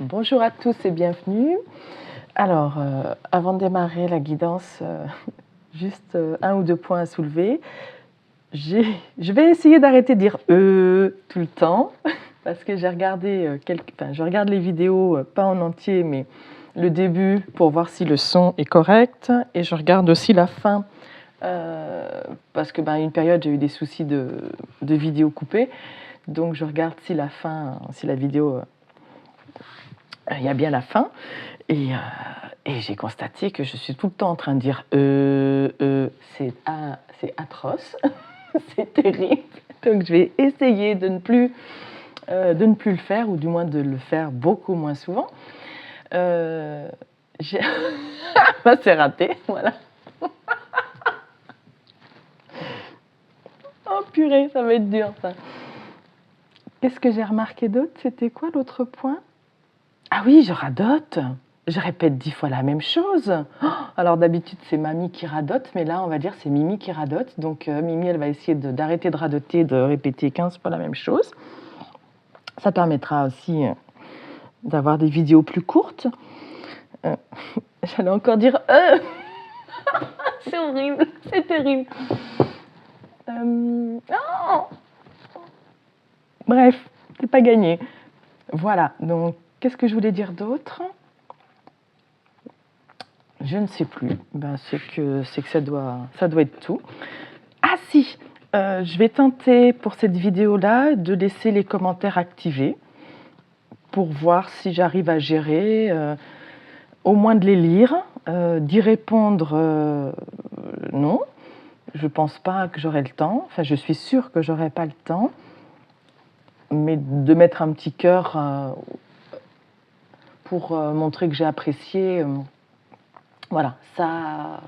Bonjour à tous et bienvenue. Alors, avant de démarrer la guidance, juste un ou deux points à soulever. Je vais essayer d'arrêter de dire tout le temps parce que j'ai regardé je regarde les vidéos pas en entier, mais le début pour voir si le son est correct, et je regarde aussi la fin parce que une période j'ai eu des soucis de vidéos coupées, donc je regarde si la fin, si la vidéo il y a bien la fin, et j'ai constaté que je suis tout le temps en train de dire c'est atroce, c'est terrible. Donc je vais essayer de ne plus le faire, ou du moins de le faire beaucoup moins souvent. C'est raté, voilà. Oh purée, ça va être dur ça. Qu'est-ce que j'ai remarqué d'autre? C'était quoi l'autre point? Ah oui, je radote. Je répète 10 fois la même chose. Alors d'habitude c'est Mamie qui radote, mais là on va dire c'est Mimi qui radote. Donc Mimi, elle va essayer d'arrêter de radoter, de répéter 15 fois la même chose. Ça permettra aussi d'avoir des vidéos plus courtes. J'allais encore dire c'est horrible, c'est terrible. Oh, bref, c'est pas gagné. Voilà, donc qu'est-ce que je voulais dire d'autre? Je ne sais plus. C'est que ça doit être tout. Ah si, je vais tenter pour cette vidéo-là de laisser les commentaires activés pour voir si j'arrive à gérer, au moins de les lire, d'y répondre. Non, je ne pense pas que j'aurai le temps. Enfin, je suis sûre que j'aurai pas le temps, mais de mettre un petit cœur pour montrer que j'ai apprécié. Voilà, ça,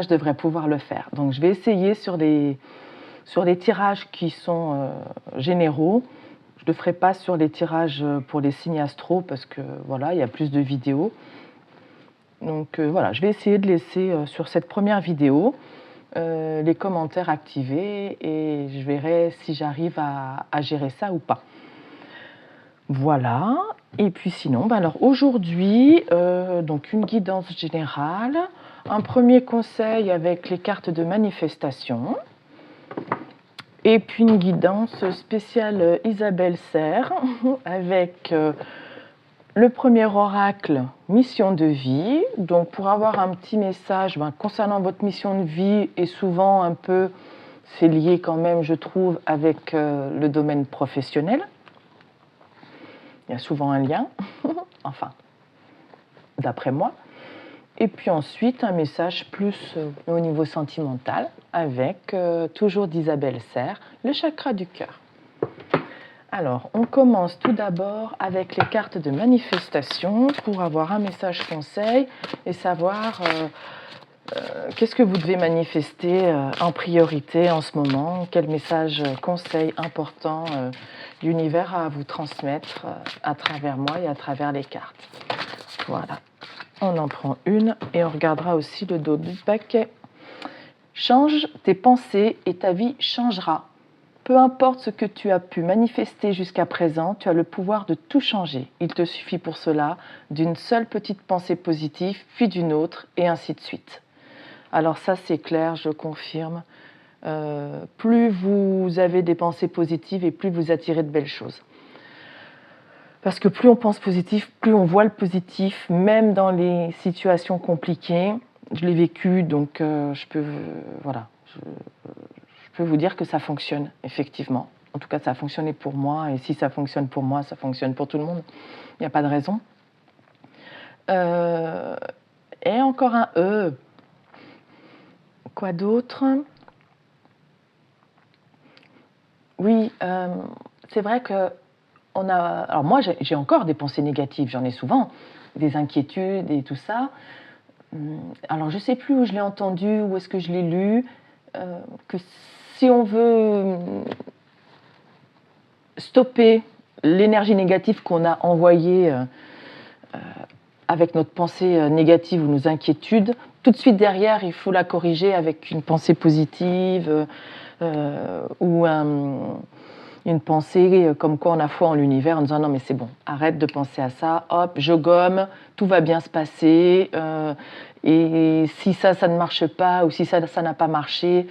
je devrais pouvoir le faire. Donc, je vais essayer sur les tirages qui sont généraux. Je ne le ferai pas sur les tirages pour les signes astro parce que voilà, il y a plus de vidéos. Donc voilà, je vais essayer de laisser sur cette première vidéo les commentaires activés, et je verrai si j'arrive à gérer ça ou pas. Voilà. Et puis sinon, alors aujourd'hui, donc une guidance générale, un premier conseil avec les cartes de manifestation, et puis une guidance spéciale Isabelle Serre avec le premier oracle, mission de vie. Donc pour avoir un petit message concernant votre mission de vie, et souvent un peu, c'est lié quand même, je trouve, avec le domaine professionnel. Il y a souvent un lien, enfin, d'après moi. Et puis ensuite, un message plus au niveau sentimental, avec toujours d'Isabelle Serre, le chakra du cœur. Alors, on commence tout d'abord avec les cartes de manifestation pour avoir un message conseil et savoir qu'est-ce que vous devez manifester en priorité en ce moment, quel message conseil important l'univers a à vous transmettre à travers moi et à travers les cartes. Voilà, on en prend une et on regardera aussi le dos du paquet. Change tes pensées et ta vie changera. Peu importe ce que tu as pu manifester jusqu'à présent, tu as le pouvoir de tout changer. Il te suffit pour cela d'une seule petite pensée positive, puis d'une autre, et ainsi de suite. Alors ça, c'est clair, je confirme. Plus vous avez des pensées positives, et plus vous attirez de belles choses. Parce que plus on pense positif, plus on voit le positif, même dans les situations compliquées. Je l'ai vécu, donc je peux vous dire que ça fonctionne, effectivement. En tout cas, ça a fonctionné pour moi, et si ça fonctionne pour moi, ça fonctionne pour tout le monde. Il n'y a pas de raison. Et encore un E. Quoi d'autre? Oui, c'est vrai que alors moi, j'ai encore des pensées négatives, j'en ai souvent, des inquiétudes et tout ça. Alors je ne sais plus où je l'ai entendu, où est-ce que je l'ai lu, que si on veut stopper l'énergie négative qu'on a envoyée avec notre pensée négative ou nos inquiétudes, tout de suite derrière, il faut la corriger avec une pensée positive ou une une pensée comme quoi on a foi en l'univers en disant non mais c'est bon, arrête de penser à ça, hop, je gomme, tout va bien se passer, et si ça ne marche pas ou si ça n'a pas marché,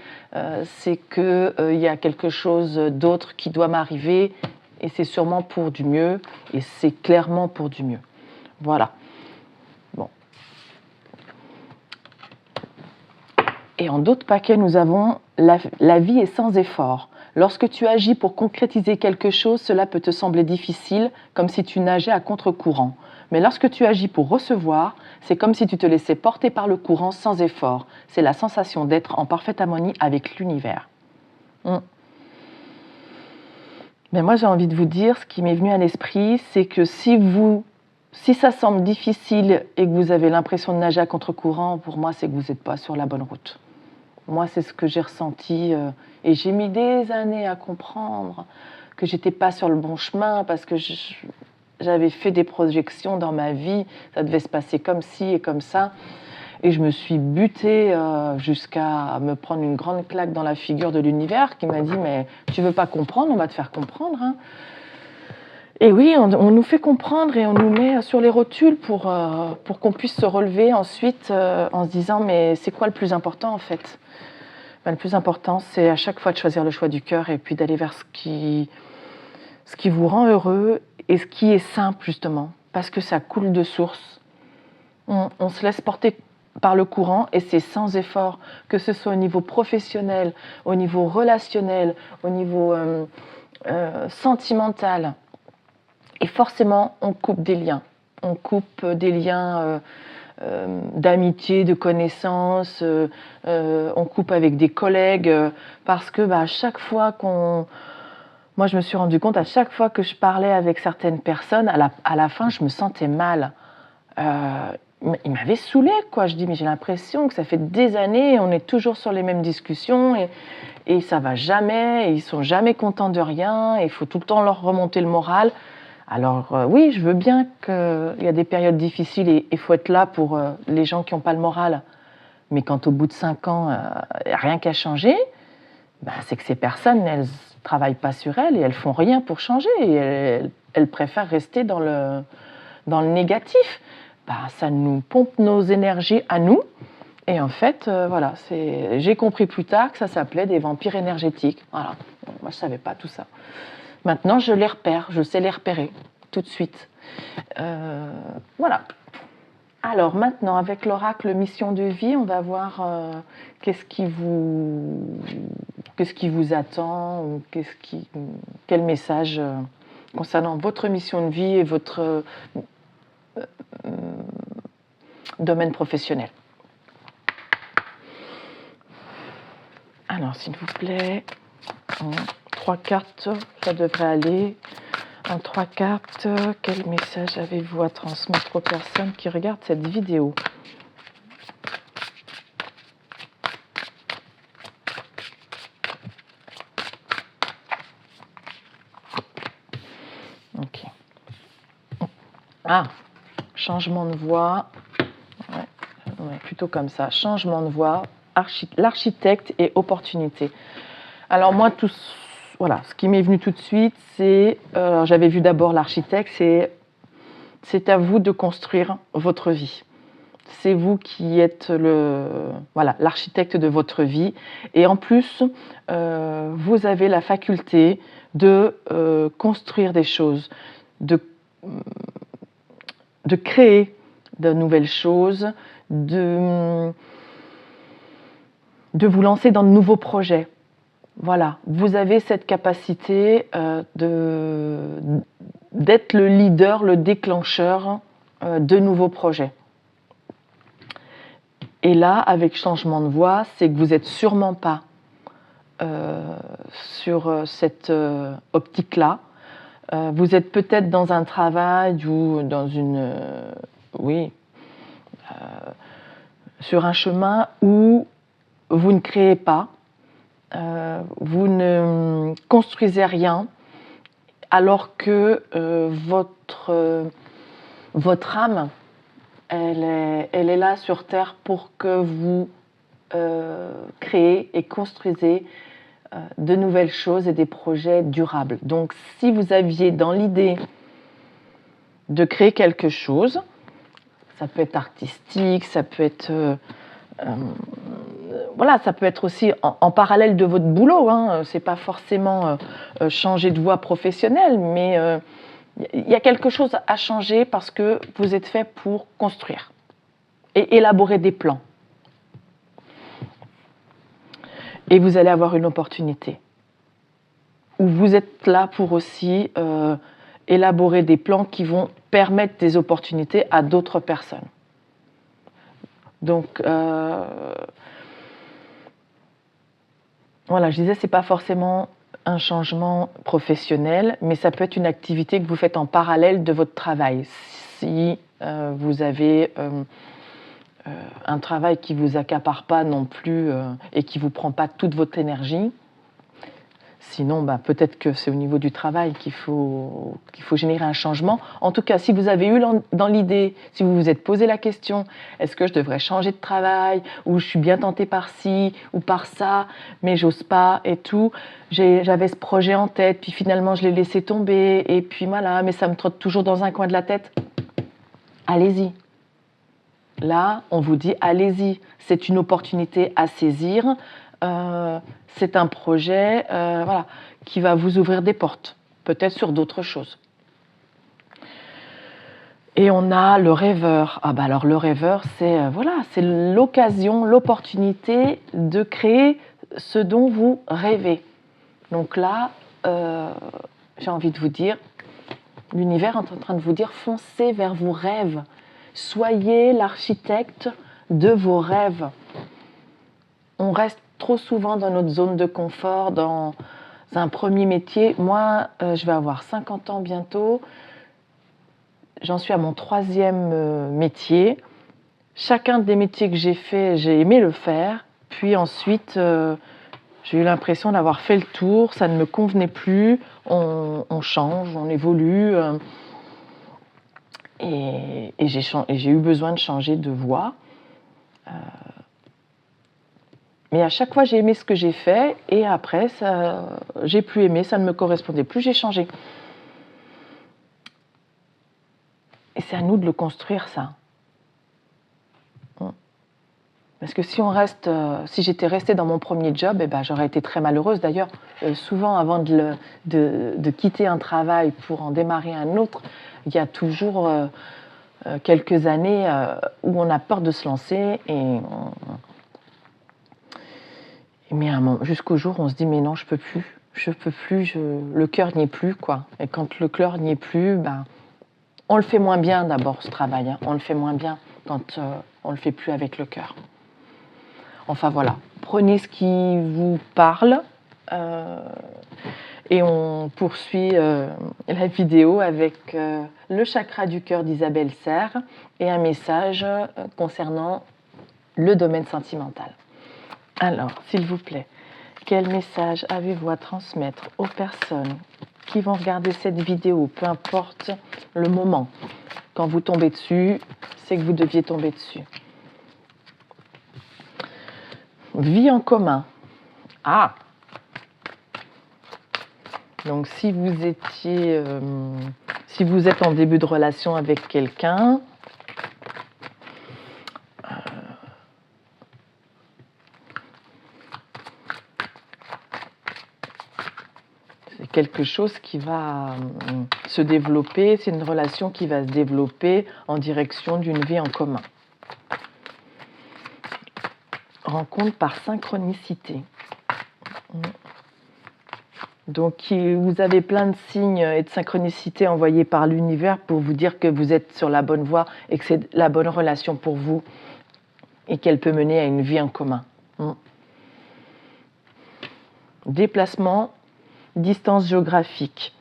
c'est qu'il y a quelque chose d'autre qui doit m'arriver et c'est sûrement pour du mieux et c'est clairement pour du mieux. Voilà. Bon. Et en d'autres paquets, nous avons la vie est sans effort. Lorsque tu agis pour concrétiser quelque chose, cela peut te sembler difficile, comme si tu nageais à contre-courant. Mais lorsque tu agis pour recevoir, c'est comme si tu te laissais porter par le courant sans effort. C'est la sensation d'être en parfaite harmonie avec l'univers. Mais moi, j'ai envie de vous dire, ce qui m'est venu à l'esprit, c'est que si ça semble difficile et que vous avez l'impression de nager à contre-courant, pour moi, c'est que vous n'êtes pas sur la bonne route. Moi, c'est ce que j'ai ressenti et j'ai mis des années à comprendre que j'étais pas sur le bon chemin parce que j'avais fait des projections dans ma vie, ça devait se passer comme ci et comme ça. Et je me suis butée jusqu'à me prendre une grande claque dans la figure de l'univers qui m'a dit « mais tu veux pas comprendre, on va te faire comprendre hein. ». Et oui, on nous fait comprendre et on nous met sur les rotules pour qu'on puisse se relever ensuite en se disant « mais c'est quoi le plus important en fait ?» Le plus important, c'est à chaque fois de choisir le choix du cœur et puis d'aller vers ce qui vous rend heureux et ce qui est simple justement, parce que ça coule de source. On se laisse porter par le courant et c'est sans effort, que ce soit au niveau professionnel, au niveau relationnel, au niveau sentimental. Et forcément, on coupe des liens. On coupe des liens d'amitié, de connaissances, on coupe avec des collègues, parce que à chaque fois moi je me suis rendu compte, à chaque fois que je parlais avec certaines personnes, à la fin je me sentais mal. Ils m'avaient saoulée, quoi. Je dis mais j'ai l'impression que ça fait des années, on est toujours sur les mêmes discussions et ça va jamais, et ils sont jamais contents de rien, et il faut tout le temps leur remonter le moral. Alors oui, je veux bien qu'il y a des périodes difficiles et il faut être là pour les gens qui n'ont pas le moral. Mais quand au bout de 5 ans, il n'y a rien qu'à changer, c'est que ces personnes, elles ne travaillent pas sur elles et elles ne font rien pour changer. Et elles préfèrent rester dans le négatif. Ça nous pompe nos énergies à nous. Et en fait, voilà, j'ai compris plus tard que ça s'appelait des vampires énergétiques. Voilà. Moi, je ne savais pas tout ça. Maintenant, je les repère, je sais les repérer tout de suite. Voilà. Alors maintenant, avec l'oracle Mission de vie, on va voir qu'est-ce qui vous attend, ou quel message concernant votre mission de vie et votre domaine professionnel. Alors, s'il vous plaît, 3 cartes, ça devrait aller. En 3 cartes, quel message avez-vous à transmettre aux personnes qui regardent cette vidéo ? Ok. Ah, changement de voix. Ouais, plutôt comme ça. Changement de voix, l'architecte et opportunité. Alors moi, voilà, ce qui m'est venu tout de suite, c'est, j'avais vu d'abord l'architecte, c'est à vous de construire votre vie. C'est vous qui êtes l'architecte de votre vie. Et en plus, vous avez la faculté de construire des choses, de créer de nouvelles choses, de vous lancer dans de nouveaux projets. Voilà, vous avez cette capacité d'être le leader, le déclencheur de nouveaux projets. Et là, avec changement de voix, c'est que vous n'êtes sûrement pas sur cette optique-là. Vous êtes peut-être dans un travail ou dans sur un chemin où vous ne créez pas, vous ne construisez rien, alors que votre âme, elle est là sur Terre pour que vous créez et construisez de nouvelles choses et des projets durables. Donc si vous aviez dans l'idée de créer quelque chose, ça peut être artistique, ça peut être voilà, ça peut être aussi en parallèle de votre boulot, hein. C'est pas forcément changer de voie professionnelle, mais il y a quelque chose à changer parce que vous êtes fait pour construire et élaborer des plans. Et vous allez avoir une opportunité où vous êtes là pour aussi élaborer des plans qui vont permettre des opportunités à d'autres personnes. Donc, voilà, je disais, ce n'est pas forcément un changement professionnel, mais ça peut être une activité que vous faites en parallèle de votre travail. Si vous avez un travail qui ne vous accapare pas non plus et qui ne vous prend pas toute votre énergie, sinon peut-être que c'est au niveau du travail qu'il faut générer un changement. En tout cas, si vous avez eu dans l'idée, si vous vous êtes posé la question, est-ce que je devrais changer de travail, ou je suis bien tentée par ci ou par ça, mais j'ose pas et tout, j'avais ce projet en tête, puis finalement je l'ai laissé tomber, et puis voilà, mais ça me trotte toujours dans un coin de la tête, allez-y. Là, on vous dit, allez-y, c'est une opportunité à saisir, c'est un projet voilà, qui va vous ouvrir des portes, peut-être sur d'autres choses. Et on a le rêveur. Ah bah alors le rêveur, c'est voilà, c'est l'occasion, l'opportunité de créer ce dont vous rêvez. Donc là, j'ai envie de vous dire, l'univers est en train de vous dire, foncez vers vos rêves. Soyez l'architecte de vos rêves. On reste trop souvent dans notre zone de confort, dans un premier métier. Moi, je vais avoir 50 ans bientôt. J'en suis à mon 3e métier. Chacun des métiers que j'ai fait, j'ai aimé le faire. Puis ensuite, j'ai eu l'impression d'avoir fait le tour. Ça ne me convenait plus. On change, on évolue. Et j'ai eu besoin de changer de voie. Mais à chaque fois, j'ai aimé ce que j'ai fait. Et après, j'ai plus aimé, ça ne me correspondait plus, j'ai changé. Et c'est à nous de le construire, ça. Parce que si j'étais restée dans mon premier job, j'aurais été très malheureuse. D'ailleurs, souvent, avant de quitter un travail pour en démarrer un autre, il y a toujours quelques années où on a peur de se lancer. Mais jusqu'au jour où on se dit, mais non, je peux plus, le cœur n'y est plus, quoi. Et quand le cœur n'y est plus, on le fait moins bien d'abord, ce travail. Hein. On le fait moins bien quand on le fait plus avec le cœur. Enfin voilà, prenez ce qui vous parle et on poursuit la vidéo avec le chakra du cœur d'Isabelle Serre et un message concernant le domaine sentimental. Alors, s'il vous plaît, quel message avez-vous à transmettre aux personnes qui vont regarder cette vidéo, peu importe le moment. Quand vous tombez dessus, c'est que vous deviez tomber dessus. Vie en commun. Ah! Donc si vous êtes en début de relation avec quelqu'un, c'est quelque chose qui va se développer, c'est une relation qui va se développer en direction d'une vie en commun. Rencontre par synchronicité. Donc vous avez plein de signes et de synchronicité envoyés par l'univers pour vous dire que vous êtes sur la bonne voie et que c'est la bonne relation pour vous et qu'elle peut mener à une vie en commun. Déplacement, distance géographique.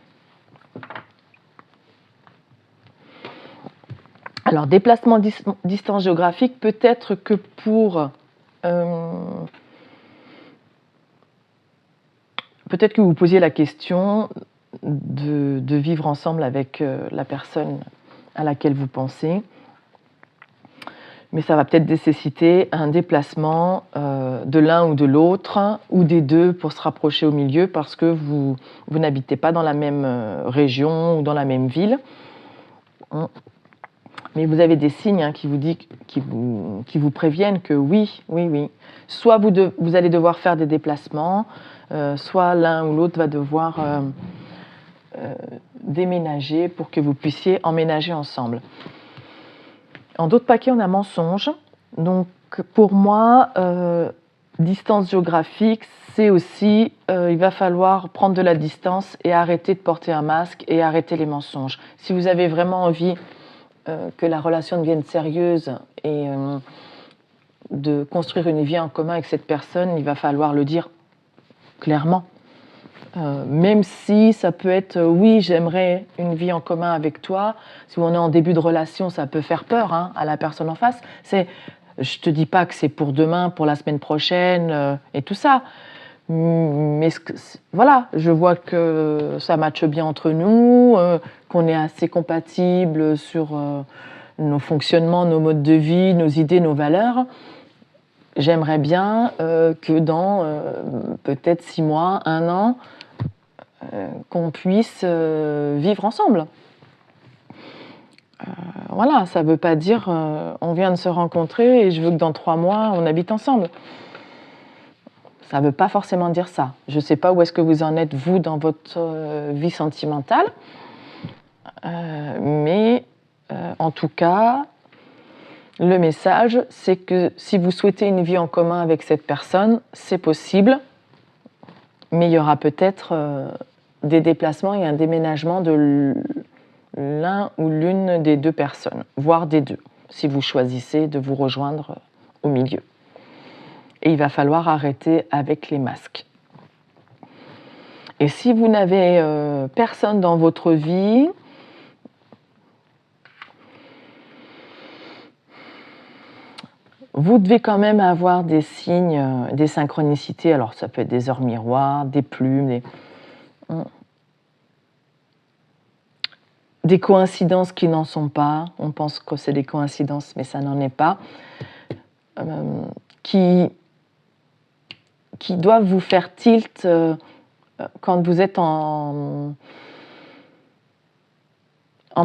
Alors, déplacement, distance géographique, peut-être que pour... peut-être que vous posiez la question de vivre ensemble avec la personne à laquelle vous pensez. Mais ça va peut-être nécessiter un déplacement de l'un ou de l'autre, ou des deux pour se rapprocher au milieu, parce que vous n'habitez pas dans la même région ou dans la même ville. Mais vous avez des signes hein, qui vous préviennent que oui. Soit vous allez devoir faire des déplacements, soit l'un ou l'autre va devoir déménager pour que vous puissiez emménager ensemble. En d'autres paquets, on a mensonge. Donc pour moi, distance géographique, c'est aussi, il va falloir prendre de la distance et arrêter de porter un masque et arrêter les mensonges. Si vous avez vraiment envie que la relation devienne sérieuse et de construire une vie en commun avec cette personne, il va falloir le dire clairement. Même si ça peut être oui, j'aimerais une vie en commun avec toi. Si on est en début de relation, ça peut faire peur hein, à la personne en face. Je te dis pas que c'est pour demain, pour la semaine prochaine et tout ça. Mais voilà, je vois que ça matche bien entre nous, qu'on est assez compatibles sur nos fonctionnements, nos modes de vie, nos idées, nos valeurs. J'aimerais bien que dans peut-être 6 mois, 1 an, qu'on puisse vivre ensemble. Voilà, ça ne veut pas dire on vient de se rencontrer et je veux que dans 3 mois, on habite ensemble. Ça ne veut pas forcément dire ça. Je ne sais pas où est-ce que vous en êtes, vous, dans votre vie sentimentale. Mais en tout cas, le message, c'est que si vous souhaitez une vie en commun avec cette personne, c'est possible. Mais il y aura peut-être des déplacements et un déménagement de l'un ou l'une des deux personnes, voire des deux, si vous choisissez de vous rejoindre au milieu. Et il va falloir arrêter avec les masques. Et si vous n'avez personne dans votre vie, vous devez quand même avoir des signes, des synchronicités. Alors ça peut être des heures miroirs, des plumes, des coïncidences qui n'en sont pas. On pense que c'est des coïncidences, mais ça n'en est pas. Qui doivent vous faire tilt quand vous êtes en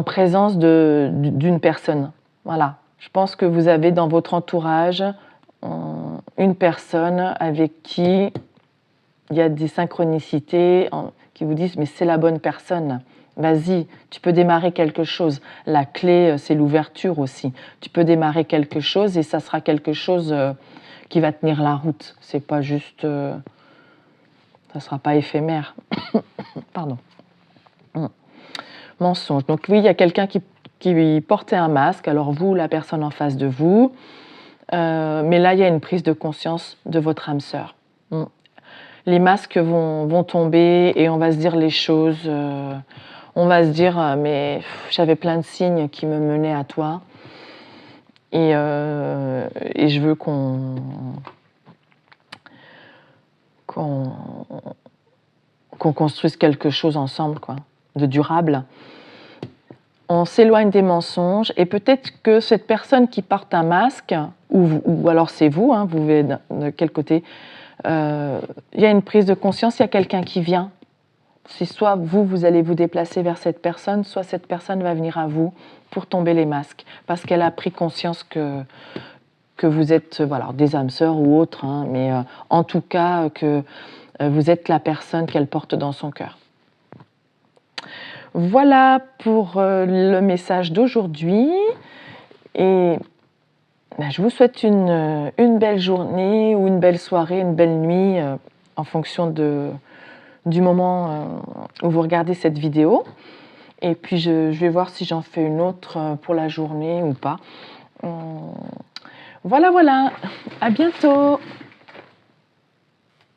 présence d'une personne. Voilà. Je pense que vous avez dans votre entourage une personne avec qui il y a des synchronicités qui vous disent « mais c'est la bonne personne, vas-y, tu peux démarrer quelque chose ». La clé, c'est l'ouverture aussi. Tu peux démarrer quelque chose et ça sera quelque chose qui va tenir la route. C'est pas juste... ça ne sera pas éphémère. Pardon. Mensonge. Donc oui, il y a quelqu'un qui portait un masque, alors vous, la personne en face de vous, mais là, il y a une prise de conscience de votre âme sœur. Les masques vont tomber et on va se dire les choses, on va se dire mais j'avais plein de signes qui me menaient à toi et je veux qu'on construise quelque chose ensemble, quoi, de durable. On s'éloigne des mensonges et peut-être que cette personne qui porte un masque, ou alors c'est vous, hein, vous verrez de quel côté, il y a une prise de conscience, il y a quelqu'un qui vient. C'est soit vous allez vous déplacer vers cette personne, soit cette personne va venir à vous pour tomber les masques, parce qu'elle a pris conscience que vous êtes voilà, des âmes sœurs ou autres, hein, mais en tout cas que vous êtes la personne qu'elle porte dans son cœur. Voilà pour le message d'aujourd'hui et je vous souhaite une belle journée ou une belle soirée, une belle nuit en fonction du moment où vous regardez cette vidéo. Et puis je vais voir si j'en fais une autre pour la journée ou pas. Voilà, à bientôt!